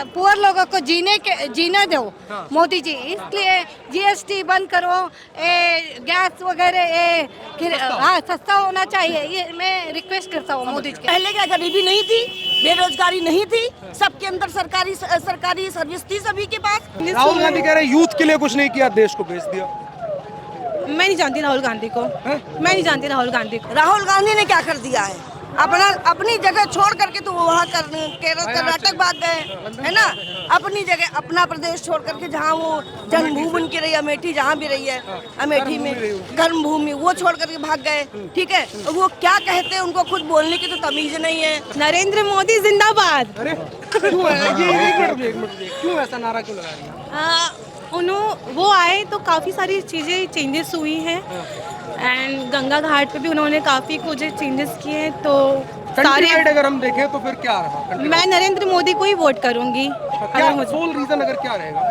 Poor लोगों को जीने दो मोदी जी। इसलिए जीएसटी बंद करो, गैस वगैरह हाँ सस्ता होना चाहिए, ये मैं रिक्वेस्ट करता हूँ मोदी जी। पहले क्या गरीबी नहीं थी, बेरोजगारी नहीं थी, सबके अंदर सरकारी सर्विस थी सभी के पास। राहुल गांधी कह रहे हैं यूथ के लिए कुछ नहीं किया, देश को बेच दिया। मैं नहीं जानती राहुल गांधी को, मैं नहीं जानती राहुल गांधी को। राहुल गांधी ने क्या कर दिया है? अपनी जगह छोड़ करके तो वो वहाँ कर्नाटक भाग गए, है ना। अपनी जगह अपना प्रदेश छोड़ करके जहाँ वो जन्मभूमि की रही, अमेठी जहाँ भी रही है, अमेठी में कर्मभूमि, वो छोड़ करके भाग गए। ठीक है, वो क्या कहते हैं, उनको खुद बोलने की तो तमीज नहीं है। नरेंद्र मोदी जिंदाबाद। अरे क्यों एक मिनट क्यों ऐसा नारा क्यों लगा रही है? वो आए तो काफ़ी सारी चीज़ें चेंजेस हुई हैं एंड गंगा घाट पे भी उन्होंने काफ़ी कुछ चेंजेस किए हैं। तो सारे अगर हम देखें तो फिर क्या रहा? मैं नरेंद्र मोदी को ही वोट करूंगी। सोल रीजन अगर क्या रहेगा?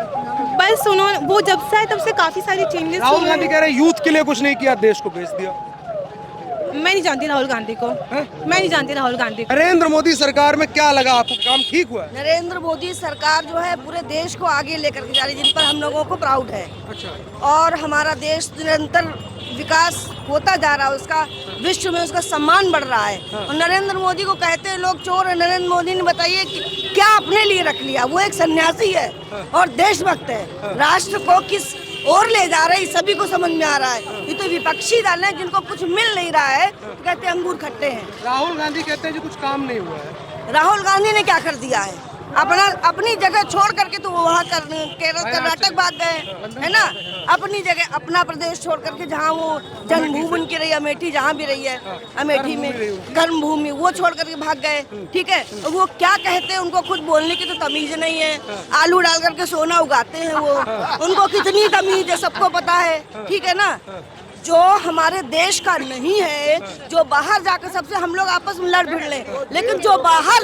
बस उन्होंने वो जब से आए तब से काफ़ी सारी चेंजेस। राहुल गांधी कह रहे हैं यूथ के लिए कुछ नहीं किया, देश को बेच दिया। मैं नहीं जानती राहुल गांधी को, मैं नहीं जानती राहुल गांधी को। नरेंद्र मोदी सरकार में क्या लगा आपको, काम ठीक हुआ है? नरेंद्र मोदी सरकार जो है पूरे देश को आगे लेकर के जा रही है, जिन पर हम लोगों को प्राउड है। अच्छा। और हमारा देश निरंतर विकास होता जा रहा है, उसका विश्व में उसका सम्मान बढ़ रहा है। और नरेंद्र मोदी को कहते हैं लोग चोर है। नरेंद्र मोदी ने बताइए कि क्या अपने लिए रख लिया? वो एक सन्यासी है और देशभक्त है। राष्ट्र को किस और ले जा रहे हैं सभी को समझ में आ रहा है। ये तो विपक्षी दल है जिनको कुछ मिल नहीं रहा है, तो कहते हैं अंगूर खट्टे हैं। राहुल गांधी कहते हैं कि कुछ काम नहीं हुआ है। राहुल गांधी ने क्या कर दिया है? अपनी जगह छोड़ करके तो वो वहाँ कर्नाटक भाग गए, है ना। अपनी जगह अपना प्रदेश छोड़ करके जहाँ वो जन्मभूमि की रही, अमेठी जहाँ भी रही है, अमेठी में कर्मभूमि, वो छोड़ करके भाग गए। ठीक है, वो क्या कहते हैं, उनको खुद बोलने की तो तमीज नहीं है। आलू डाल करके सोना उगाते हैं वो, उनको कितनी तमीज है सबको पता है। ठीक है ना। जो हमारे देश का नहीं है, जो बाहर जाकर सबसे हम लोग आपस में लड़ भिड़ लें, लेकिन जो बाहर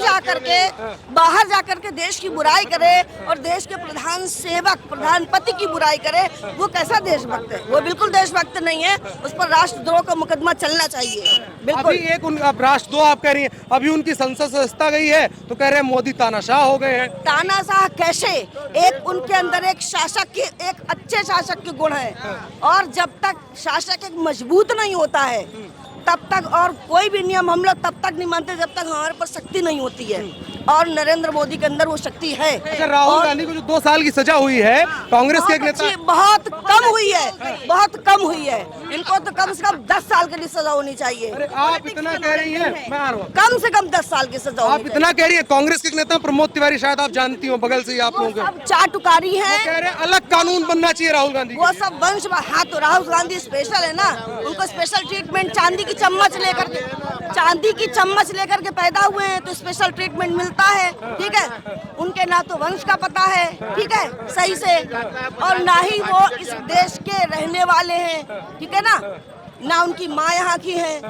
जाकर के देश की बुराई करे और देश के प्रधान सेवक प्रधानपति की बुराई करे, वो कैसा देशभक्त है? वो बिल्कुल देशभक्त नहीं है। उस पर राष्ट्रद्रोह का मुकदमा चलना चाहिए। बिल्कुल। अभी अब राष्ट्रद्रोह आप कह रही हैं, अभी उनकी संसद सदस्यता गई है तो कह रहे हैं मोदी तानाशाह हो गए हैं। तानाशाह कैसे? एक उनके अंदर एक अच्छे शासक के गुण है, और जब तक शासक एक मजबूत नहीं होता है तब तक, और कोई भी नियम हम लोग तब तक नहीं मानते जब तक हमारे पर शक्ति नहीं होती है। और नरेंद्र मोदी के अंदर वो शक्ति है। अच्छा, राहुल गांधी को जो 2 साल की सजा हुई है, कांग्रेस के एक नेता, बहुत कम हुई है, बहुत कम हुई है। इनको तो कम से कम 10 साल के लिए सजा होनी चाहिए। अरे आप इतना कह रही हैं, मैं आ रहा हूं। कम से कम 10 साल की सजा आप इतना कह रही है। कांग्रेस के एक नेता प्रमोद तिवारी, शायद आप जानती हो, बगल से ही आप लोगों के, अब चाटुकारी है। कह रहे हैं अलग कानून बनना चाहिए राहुल गांधी। वो सब वंश। हाँ, तो राहुल गांधी स्पेशल है ना, उनको स्पेशल ट्रीटमेंट, चांदी की चम्मच लेकर के पैदा हुए हैं तो स्पेशल ट्रीटमेंट मिलता है। ठीक है, उनके ना तो वंश का पता है, ठीक है, सही से, और ना ही वो इस देश के रहने वाले हैं। ठीक है ना, ना उनकी माँ यहाँ की है।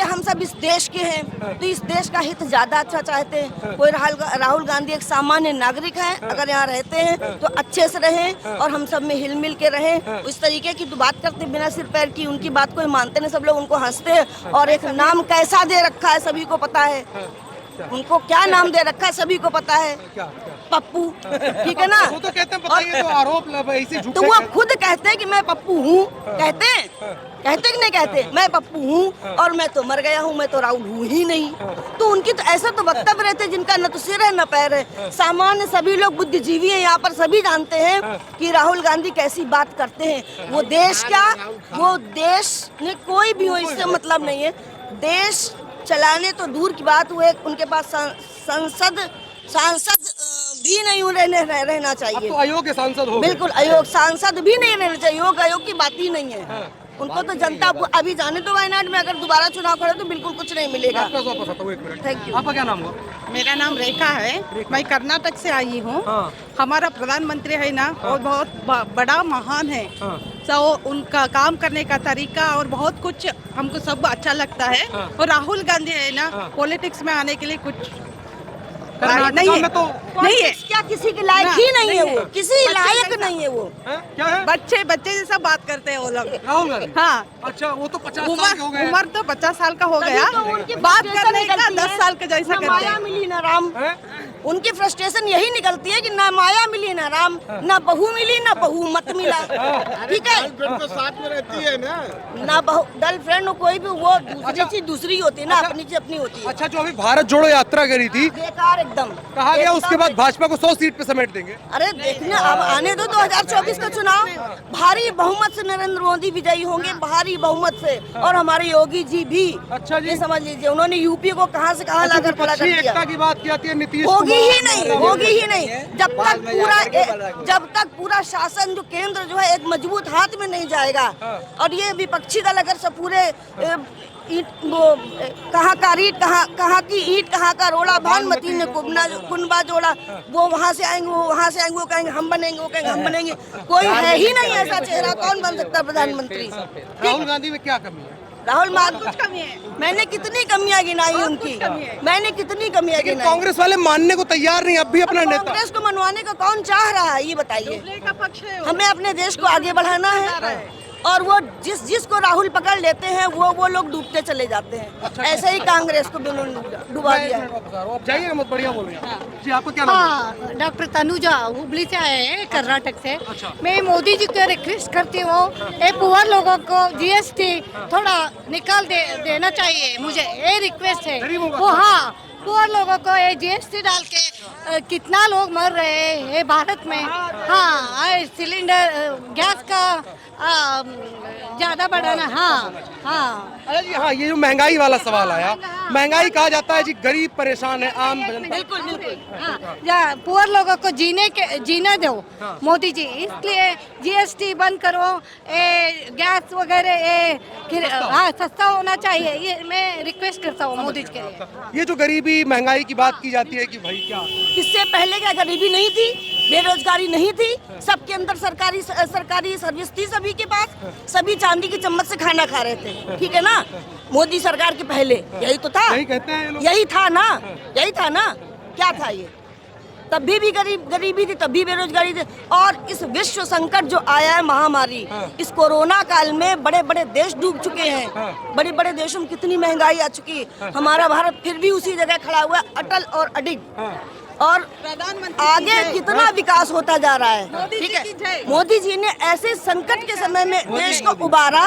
हम सब इस देश के हैं, तो इस देश का हित ज्यादा अच्छा चाहते हैं। कोई राहुल गांधी एक सामान्य नागरिक है, अगर यहाँ रहते हैं तो अच्छे से रहें और हम सब में हिल मिल के रहें। उस तरीके की तो बात करते बिना सिर पैर की, उनकी बात कोई मानते नहीं, सब लोग उनको हंसते हैं। और एक नाम कैसा दे रखा है सभी को पता है, उनको क्या नाम दे रखा है सभी को पता है, पप्पू। ठीक है ना। वो तो कहते हैं, बताइए तो आरोप ऐसे झूठे, तो वो खुद कहते हैं कि मैं पप्पू हूँ, कहते कि नहीं कहते, मैं पप्पू हूँ और मैं तो मर गया हूँ, मैं तो राहुल हूँ ही नहीं। तो उनकी तो ऐसा तो वक्तव्य रहते जिनका न तो सिर है न पैर है। सामान्य सभी लोग बुद्धिजीवी हैं यहाँ पर, सभी जानते हैं कि राहुल गांधी कैसी बात करते हैं। वो देश ने कोई भी हो, इससे मतलब नहीं है। देश चलाने तो दूर की बात, हुए उनके पास सांसद भी नहीं रहना चाहिए। अब तो अयोग्य सांसद हो गए। बिल्कुल अयोग्य सांसद भी नहीं रहना चाहिए। योग की बात ही नहीं है। उनको तो जनता अभी जाने तो वायनाड में, अगर दोबारा चुनाव करे तो बिल्कुल कुछ नहीं मिलेगा। Thank you. आपका क्या नाम हुआ? मेरा नाम रेखा है, मैं कर्नाटक से आई हूँ। हमारा प्रधानमंत्री है ना, वो बहुत बड़ा महान है। तो उनका काम करने का तरीका और बहुत कुछ हमको सब अच्छा लगता है। और राहुल गांधी है ना, पॉलिटिक्स में आने के लिए कुछ नहीं है, तो नहीं है, क्या किसी के लायक ही नहीं है, वो किसी लायक नहीं है। वो क्या है? बच्चे जैसा बात करते हैं वो लोग। राहुल गांधी? हाँ। अच्छा, वो तो 50 साल के हो गए। उम्र तो 50 साल का हो गया, तो उनकी बात करने का 10 साल का जैसा करते हैं। माया मिली ना राम, उनकी फ्रस्ट्रेशन यही निकलती है कि ना माया मिली ना राम, ना बहू मिली ना बहू मत मिला। ठीक है, तो साथ में रहती है ना बहू गर्लफ्रेंड कोई भी, वो दूसरी चीज दूसरी होती है ना, अपनी चीज अपनी होती है। अच्छा, जो अभी भारत जोड़ो यात्रा करी थी, बेकार एकदम। कहा गया उसके बाद भाजपा को 100 सीट पे समेट देंगे। अरे देखना, अब आने दो 2024 का चुनाव, भारी बहुमत से नरेंद्र मोदी विजयी होंगे, भारी बहुमत से। और हमारे योगी जी भी, अच्छा जी, ये समझ लीजिए, उन्होंने यूपी को कहां से कहां लाकर खड़ा कर दिया। एकता की बात की जाती है, नीतीश होगी कुमार, ही नहीं, होगी ही नहीं, जब तक पूरा शासन जो केंद्र जो है एक मजबूत हाथ में नहीं जाएगा। और ये विपक्षी दल अगर सब पूरे ईट वो कहाँ का ईट कहाँ की ईट कहाँ का रोड़ा, भानुमती ने कुनबा जोड़ा, वो वहाँ से आएंगे, वो वहाँ से आएंगे, वो कहेंगे हम बनेंगे, वो कहेंगे हम बनेंगे। कोई है ही नहीं ऐसा चेहरा, कौन बन सकता है प्रधानमंत्री? राहुल गांधी में क्या कमी है? राहुल कुछ कमी है, मैंने कितनी कमियां गिनाई उनकी, मैंने कितनी कमियां गिनाई। कांग्रेस वाले मानने को तैयार नहीं, अब भी अपना नेता। कांग्रेस को मनवाने का कौन चाह रहा है, ये बताइए। हमें अपने देश को आगे बढ़ाना है, और वो जिसको राहुल पकड़ लेते हैं वो लोग डूबते चले जाते हैं। अच्छा, ऐसे ही कांग्रेस को डुबा दिया है। आप जाइएगा, मत बढ़िया बोल रहे हैं जी। आपको क्या नाम है? हाँ, डॉक्टर तनुजा, हुबली से आए हैं, कर्नाटक से। मैं मोदी जी को रिक्वेस्ट करती हूँ, ये पुअर लोगों को GST थोड़ा निकाल देना चाहिए, मुझे ये रिक्वेस्ट है। वो हाँ, पुअर लोगों को ये GST डाल के कितना लोग मर रहे हैं ये भारत में। हाँ, सिलेंडर गैस का ज्यादा बढ़ाना। हाँ, अरे जी हाँ, ये जो महंगाई वाला सवाल आया, महंगाई कहा जाता है जी, गरीब परेशान है, आम जनता। बिल्कुल। हाँ, पुअर लोगों को जीने दो मोदी जी, इसलिए GST बंद करो, गैस वगैरह हाँ सस्ता होना चाहिए, ये मैं रिक्वेस्ट करता हूँ मोदी जी के लिए। ये जो गरीबी महंगाई की बात की जाती है कि भाई क्या, इससे पहले क्या गरीबी नहीं थी, बेरोजगारी नहीं थी, सबके अंदर सरकारी सर्विस थी, सभी के पास, सभी चांदी की चम्मच से खाना खा रहे थे। ठीक है ना, मोदी सरकार के पहले यही तो था, यही कहते हैं लोग। यही था ना, क्या था ये? तब भी गरीबी थी, तब भी बेरोजगारी थी। और इस विश्व संकट जो आया है, महामारी, इस कोरोना काल में बड़े बड़े देश डूब चुके हैं। बड़े बड़े देशों में कितनी महंगाई आ चुकी है, हमारा भारत फिर भी उसी जगह खड़ा हुआ है, अटल और अडिग। और प्रधानमंत्री आगे कितना विकास होता जा रहा है। ठीक है, मोदी जी ने ऐसे संकट के समय में देश को उबारा,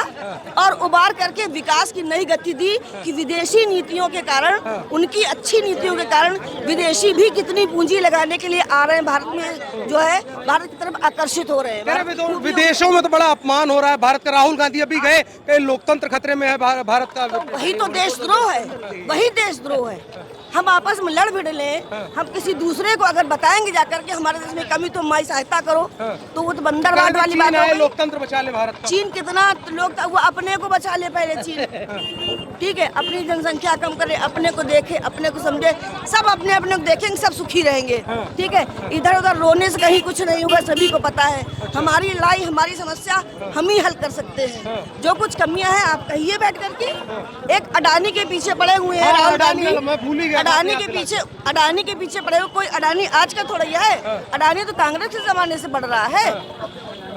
और उबार करके विकास की नई गति दी कि विदेशी नीतियों के कारण, उनकी अच्छी नीतियों के कारण विदेशी भी कितनी पूंजी लगाने के लिए आ रहे हैं, भारत में जो है भारत की तरफ आकर्षित हो रहे हैं। विदेशों में तो बड़ा अपमान हो रहा है भारत का। राहुल गांधी अभी गए कि लोकतंत्र खतरे में है भारत का। वही तो देशद्रोह है, वही देशद्रोह है। हम आपस में लड़ भिड़ लें, हम किसी दूसरे को अगर बताएंगे जाकर के हमारे देश में कमी, तो हमारी सहायता करो, तो वो तो बंदरबांट वाली बात है। लोकतंत्र बचा ले भारत का। चीन कितना लोग, वो अपने को बचा ले पहले चीन। ठीक है, अपनी जनसंख्या कम करे, अपने को देखे, अपने को समझे, सब अपने को देखेंगे, सब सुखी रहेंगे। ठीक है, इधर उधर रोने से कहीं कुछ नहीं होगा, सभी को पता है। हमारी लड़ाई, हमारी समस्या हम ही हल कर सकते हैं। जो कुछ कमियां हैं आप कहिए बैठ करके। एक अडानी के पीछे पड़े हुए हैं, राहुल गांधी अडानी के पीछे पड़े हुए। कोई अडानी आज का थोड़ा यह है, अडानी तो कांग्रेस के जमाने से बढ़ रहा है।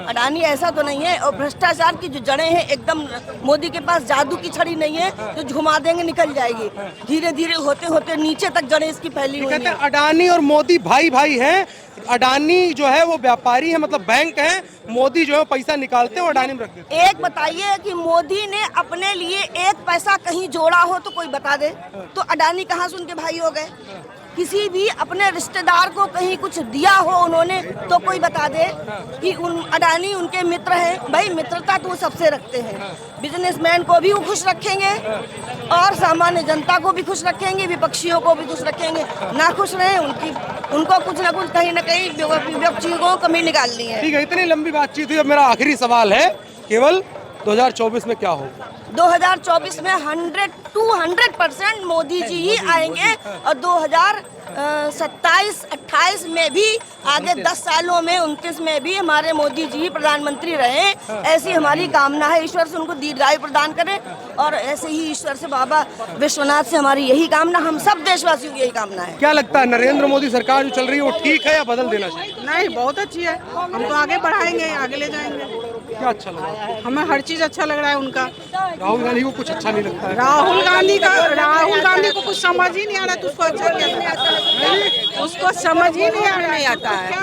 अडानी ऐसा तो नहीं है। और भ्रष्टाचार की जो जड़ें हैं, एकदम मोदी के पास जादू की छड़ी नहीं है जो घुमा देंगे निकल जाएगी। धीरे धीरे होते होते नीचे तक जड़ें इसकी फैली हुई हैं। अडानी और मोदी भाई भाई हैं। अडानी जो है वो व्यापारी है, मतलब बैंक है। मोदी जो है पैसा निकालते हैं और अडानी में रख देते हैं। एक बताइए कि मोदी ने अपने लिए एक पैसा कहीं जोड़ा हो तो कोई बता दे, तो अडानी कहाँ से उनके भाई हो गए? किसी भी अपने रिश्तेदार को कहीं कुछ दिया हो उन्होंने तो कोई बता दे कि अडानी उनके मित्र हैं। भाई मित्रता तो वो सबसे रखते हैं, बिजनेसमैन को भी वो खुश रखेंगे और सामान्य जनता को भी खुश रखेंगे, विपक्षियों को भी खुश रखेंगे। ना खुश रहे उनको कुछ ना कुछ कहीं ना कहीं विपक्षियों को कमी निकालनी है। ठीक है, इतनी लंबी बातचीत हुई। अब मेरा आखिरी सवाल है, केवल 2024 में क्या होगा? 2024 में 100% मोदी जी ही आएंगे। और 2027-28 में भी, आगे 10 सालों में 29 में भी हमारे मोदी जी प्रधानमंत्री रहे, ऐसी हमारी कामना है। ईश्वर से उनको दीर्घायु प्रदान करें, और ऐसे ही ईश्वर से, बाबा विश्वनाथ से हमारी यही कामना, हम सब देशवासियों की यही कामना है। क्या लगता है नरेंद्र मोदी सरकार जो चल रही है वो ठीक है या बदल देना चाहिए? नहीं, बहुत अच्छी है, हम तो आगे बढ़ाएंगे, आगे ले जाएंगे। क्या अच्छा लगा आपको? हमें हर चीज अच्छा लग रहा है उनका। राहुल गांधी को कुछ अच्छा नहीं लगता है? राहुल गांधी को कुछ समझ ही नहीं आ रहा है, तो उसको अच्छा क्या लगता है? उसको समझ ही नहीं आता है,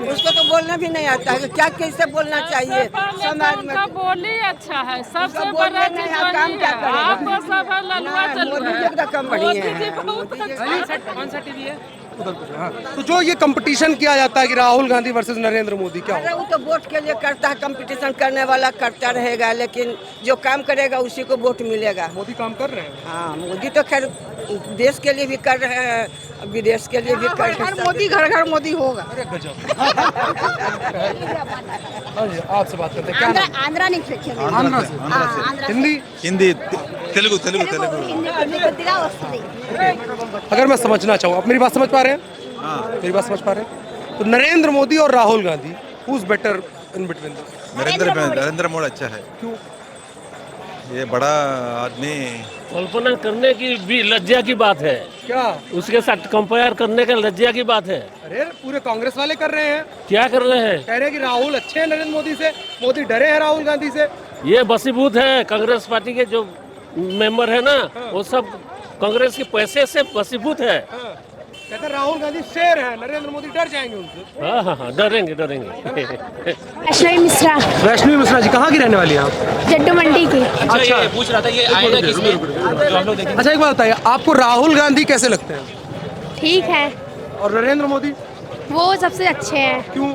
उसको तो बोलना भी नहीं आता है, क्या कैसे बोलना चाहिए समाज में। बोली अच्छा है, सबसे बोलने बड़ा में चीज है, काम क्या करेगा? आपको सब है, ललुआ मोदी जी एकदम कम बढ़िया है। कौन सा टीवी है? हाँ। तो जो ये कंपटीशन किया जाता है कि राहुल गांधी वर्सेस नरेंद्र मोदी, क्या अरे वो तो वोट के लिए करता है, कंपटीशन करने वाला करता रहेगा, लेकिन जो काम करेगा उसी को वोट मिलेगा। मोदी काम कर रहे हैं? हाँ, मोदी तो खैर देश के लिए भी कर रहे हैं, विदेश के लिए भी कर रहे हैं। मोदी घर घर मोदी होगा। अरे गजब। हाँ जी, आपसे बात करते हैं, क्या नाम? आंध्रा नहीं खेलेंगे आंध्रा से। हिंदी? हिंदी तेलुगु तेलुगु तेलुगु अगर मैं समझना चाहूँ, आप मेरी बात समझ पा रहे हैं? मेरी बात समझ पा रहे हैं? तो नरेंद्र मोदी और Rahul Gandhi, who is better in between? Narendra Modi अच्छा है। क्यों? ये बड़ा आदमी कल्पना करने की भी लज्जा की बात है, क्या? उसके साथ कंपेयर करने का लज्जा की बात है। अरे पूरे कांग्रेस वाले कर रहे हैं, क्या कर रहे हैं? कह रहे हैं कि राहुल अच्छे हैं नरेंद्र मोदी से, मोदी डरे हैं राहुल गांधी से। ये बसीभूत है, कांग्रेस पार्टी के जो मेंबर है ना, वो सब कांग्रेस के पैसे से बसीभूत है। हाँ। कहते हैं राहुल गांधी शेर है, नरेंद्र मोदी डर जाएंगे उनसे। हाँ हाँ हाँ, डरेंगे डरेंगे। वैष्णवी मिश्रा, वैष्णवी मिश्रा जी कहाँ की रहने वाली हैं आप? जड्डू मंडी की। अच्छा, पूछ रहा था ये आएगा किसमें जो हम लोग देखेंगे। अच्छा एक बात बताइए, आपको राहुल गांधी कैसे लगते हैं? ठीक है, और नरेंद्र मोदी? वो सबसे अच्छे हैं क्यों?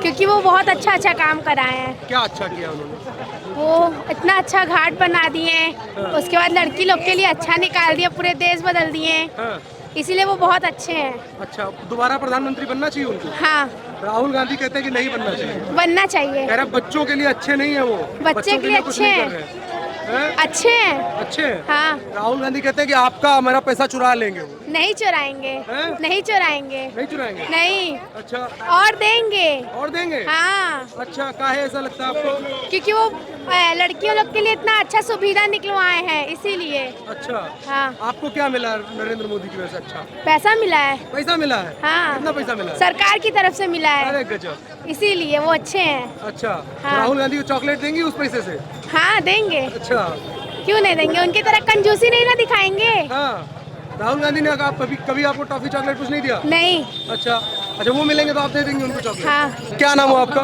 क्योंकि वो बहुत अच्छा काम कराए हैं। क्या अच्छा किया उन्होंने? वो इतना अच्छा घाट बना दिए, उसके बाद लड़की लोग के लिए अच्छा निकाल दिया, पूरे देश बदल दिए, हाँ। इसीलिए वो बहुत अच्छे हैं। अच्छा, दोबारा प्रधानमंत्री बनना चाहिए उनको? हाँ, राहुल गांधी कहते हैं कि नहीं बनना चाहिए। बनना चाहिए। कह रहे हैं बच्चों के लिए अच्छे नहीं है वो, बच्चे के लिए कुछ अच्छे नहीं हैं। कर रहे हैं। अच्छे हैं। अच्छे हैं? हाँ, राहुल गांधी कहते हैं कि आपका हमारा पैसा चुरा लेंगे वो। नहीं चुराएंगे, हैं? नहीं चुराएंगे, नहीं चुराएंगे? नहीं, अच्छा, और देंगे। और देंगे? हाँ, अच्छा, काहे ऐसा लगता है आपको? क्योंकि वो लड़कियों लोग के लिए इतना अच्छा सुविधा निकलवाए हैं, इसीलिए। अच्छा, हाँ, आपको क्या मिला नरेंद्र मोदी की वजह से? अच्छा, पैसा मिला है। पैसा मिला है? हाँ, कितना पैसा मिला है? सरकार की तरफ से मिला है, अरे गजब। इसीलिए वो अच्छे हैं। अच्छा, तो हाँ। राहुल गांधी को चॉकलेट देंगी उस पैसे से? हाँ, देंगे, अच्छा, क्यों नहीं देंगे, उनकी तरह कंजूसी नहीं ना दिखाएंगे। हाँ। राहुल गांधी ने कभी आपको टॉफी चॉकलेट कुछ नहीं दिया? नहीं। अच्छा, वो मिलेंगे तो आप दे देंगे उनको चॉकलेट? हाँ। क्या नाम हो आपका?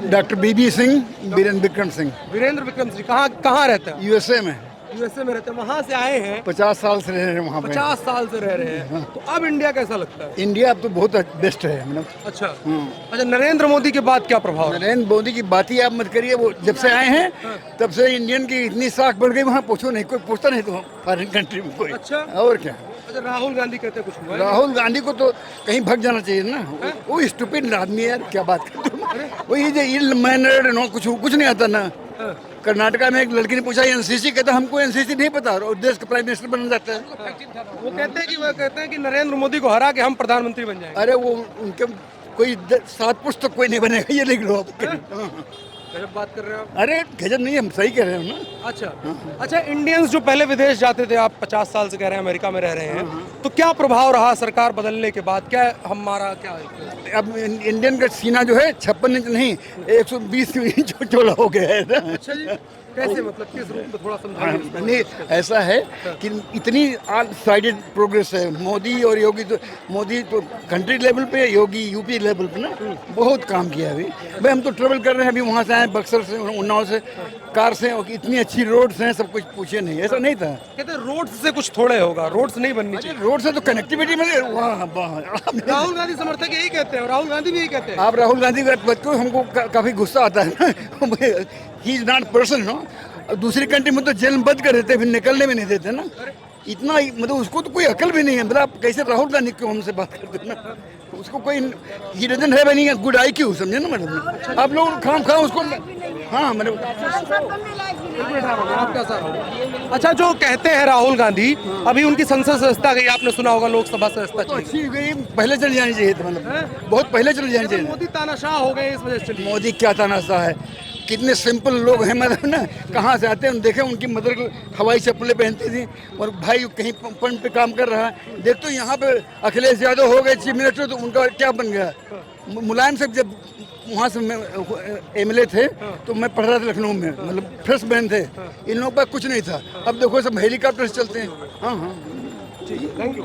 डॉक्टर बीबी सिंह, वीरेंद्र विक्रम सिंह। वीरेंद्र विक्रम सिंह कहाँ रहते हैं? यूएसए में। यूएसए में रहते हैं, वहाँ से आए हैं? 50 साल से रह रहे हैं वहाँ पे। 50 साल से रह रहे हैं। तो अब इंडिया कैसा लगता है? इंडिया अब तो बहुत बेस्ट है मतलब। अच्छा, अच्छा, नरेंद्र मोदी के बाद क्या प्रभाव है? नरेंद्र मोदी की बात ही आप मत करिए, वो जब से आए हैं तब से इंडियन की इतनी साख बढ़ गई, वहाँ पूछो नहीं, कोई पूछता नहीं तो फॉरेन कंट्री में कोई। अच्छा, और क्या। अच्छा, राहुल गांधी कहते कुछ हुआ है? राहुल गांधी को तो कहीं भाग जाना चाहिए ना, वो स्टूपिड आदमी है यार, क्या बात करते हो। वो ये जो इल मैनर्ड नो कुछ नहीं आता ना। कर्नाटका में एक लड़की ने पूछा एनसीसी, कहता हमको एनसीसी नहीं पता, और देश का प्राइम मिनिस्टर बनना चाहता है। वो कहते हैं कि नरेंद्र मोदी को हरा के हम प्रधानमंत्री बन जाएंगे। अरे वो उनके कोई 7 पुरुष तक कोई नहीं बनेगा, ये लिख लो आप। गजब बात कर रहे हो आप। अरे गजब नहीं, हम सही कह रहे हैं ना। अच्छा, अच्छा, इंडियंस जो पहले विदेश जाते थे, आप 50 साल से कह रहे हैं अमेरिका में रह रहे हैं, तो क्या प्रभाव रहा सरकार बदलने के बाद? क्या हमारा क्या है? अब इंडियन का सीना जो है 56 इंच नहीं 120 इंच चौड़ा हो गया है ना। अच्छा जी, कैसे, मतलब किस रूप में, थोड़ा समझाइए। नहीं, ऐसा है कि इतनी ऑल साइडेड प्रोग्रेस है। मोदी और योगी तो कंट्री लेवल पे, योगी यूपी लेवल पे ना बहुत काम किया अभी। भाई हम तो ट्रेवल कर रहे हैं, अभी वहाँ से आए बक्सर से, उन्नाव से, कार से, और इतनी अच्छी रोड्स हैं, सब कुछ पूछे नहीं, ऐसा नहीं था। कहते हैं रोड्स से कुछ थोड़े होगा, रोड्स नहीं बननी चाहिए। रोड से तो कनेक्टिविटी में राहुल गांधी समर्थक यही कहते हैं, राहुल गांधी भी यही कहते हैं। आप राहुल गांधी का बच्चों हमको काफी गुस्सा आता है ना। He is not person no. दूसरी कंट्री में तो जेल में बंद कर देते, फिर निकलने में नहीं देते ना। इतना मतलब उसको तो कोई अकल भी नहीं है, मतलब आप कैसे राहुल गांधी क्यों हमसे बात करते हैं ना, उसको कोई he doesn't have any good IQ, समझे ना मतलब। आप लोग खाम उसको, हाँ मतलब। आप कैसा रहो? अच्छा, जो कहते हैं राहुल गांधी, अभी उनकी संसद सदस्यता गई, आपने सुना होगा, लोकसभा सदस्यता तो अच्छी गई, पहले चली जानी चाहिए था, मतलब बहुत पहले चली जानी चाहिए। मोदी तानाशाह हो गए इस वजह से। मोदी क्या तानाशाह है, कितने सिंपल लोग हैं, मतलब ना कहाँ से आते हैं। देखे उनकी मदर हवाई चप्पलें पहनती थी, और भाई कहीं पंप पे काम कर रहा है। देख तो यहाँ पे अखिलेश यादव हो गए चीफ मिनिस्टर, तो उनका क्या बन गया। मुलायम से जब वहाँ से MLA थे तो मैं पढ़ रहा था लखनऊ में, मतलब फर्स्ट मैन थे। इन लोगों पर कुछ नहीं था। अब देखो सब हेलीकॉप्टर से चलते हैं। हाँ हाँ, थैंक यू।